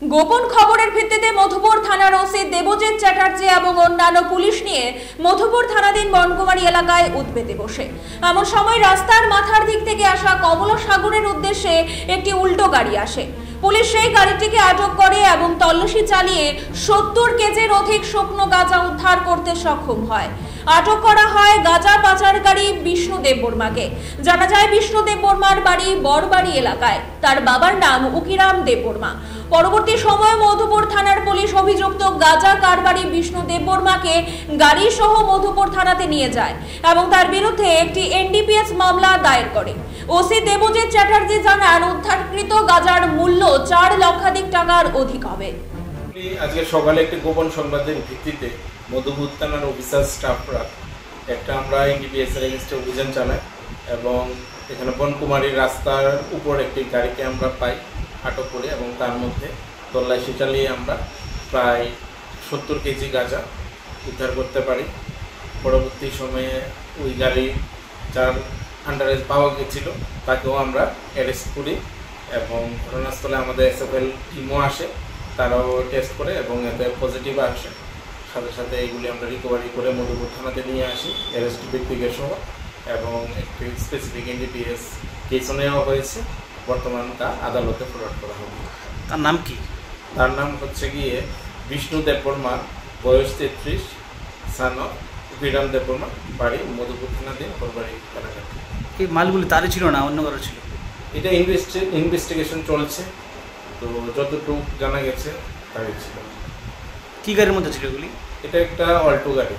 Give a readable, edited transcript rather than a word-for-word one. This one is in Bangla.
গোপন খবরের ভিত্তিতে মধুপুর থানার ওসি দেবজিৎ চ্যাটার্জি এবং অন্যান্য পুলিশ নিয়ে মধুপুর থানাধীন বনকুমারী এলাকায় উঠবেতে বসে। এমন সময় রাস্তার মাথার দিক থেকে আসা কমলা সাগরের উদ্দেশ্যে একটি উল্টো গাড়ি আসে। পুলিশ সেই গাড়িটিকে আটক করে এবং তল্লাশি চালিয়ে 70 কেজির অধিক শুকনো গাঁজা উদ্ধার করতে সক্ষম হয়। আটক করা হয় গাঁজা পাচারকারী বিষ্ণু দেববর্মাকে। জানা যায় বিষ্ণু দেববর্মার বাড়ি বড়বাড়ি এলাকায়, তার বাবার নাম উকিরাম দেববর্মা। পরবর্তী সময়ে মধুপুর থানার পুলিশ অভিযুক্ত গাঁজা কারবারি বিষ্ণু দেববর্মাকে গাড়ি সহ মধুপুর থানাতে নিয়ে যায় এবং তার বিরুদ্ধে একটি এনডিপিএস মামলা দায়ের করে। ওসি দেবজিৎ চ্যাটার্জি জানান, উদ্ধারকৃত গাঁজার মূল্য 4 লক্ষাধিক টাকার অধিক হবে। আজকে সকালে একটি গোপন সংবাদের ভিত্তিতে মধুপুর থানার অফিসার স্টাফরা আমরা এনডিপিএস এর এগেইনস্টে অভিযান চালাই এবং এখানে বনকুমারীর রাস্তার উপর একটি গাড়িকে আমরা পাই আটক করে এবং তার মধ্যে তল্লাশি চালিয়ে আমরা প্রায় 70 কেজি গাঁজা উদ্ধার করতে পারি। পরবর্তী সময়ে ওই গাড়ি যার আন্ডারে পাওয়া গেছিল তাকেও আমরা অ্যারেস্ট করি এবং ঘটনাস্থলে আমাদের এসএফএল টিমও আসে, তারাও টেস্ট করে এবং এতে পজিটিভ আসে। সাথে সাথে এগুলি আমরা রিকভারি করে মধুপুর থানাতে নিয়ে আসি অ্যারেস্ট ব্যক্তিকে সহ এবং একটি স্পেসিফিক এনডিপিএস কেসও নেওয়া হয়েছে। বর্তমান তা আদালতে ফরওয়ার্ড করা হবে। তার নাম কি? তার নাম হচ্ছে গিয়ে বিষ্ণু দেববর্মা, বয়স 33, সান অফ উকিরাম দেববর্মা, বাড়ি মধুপুর থানাধীন বড়বাড়ি এলাকাতে। এই মালগুলি তারই ছিল না অন্য কারো ছিল? এটা ইনভেস্টিগেশন চলছে, তো যতটুকু জানা গেছে তারই ছিল। কি গাড়ির মধ্যে ছিল এগুলি? এটা একটা অল্টো গাড়ি।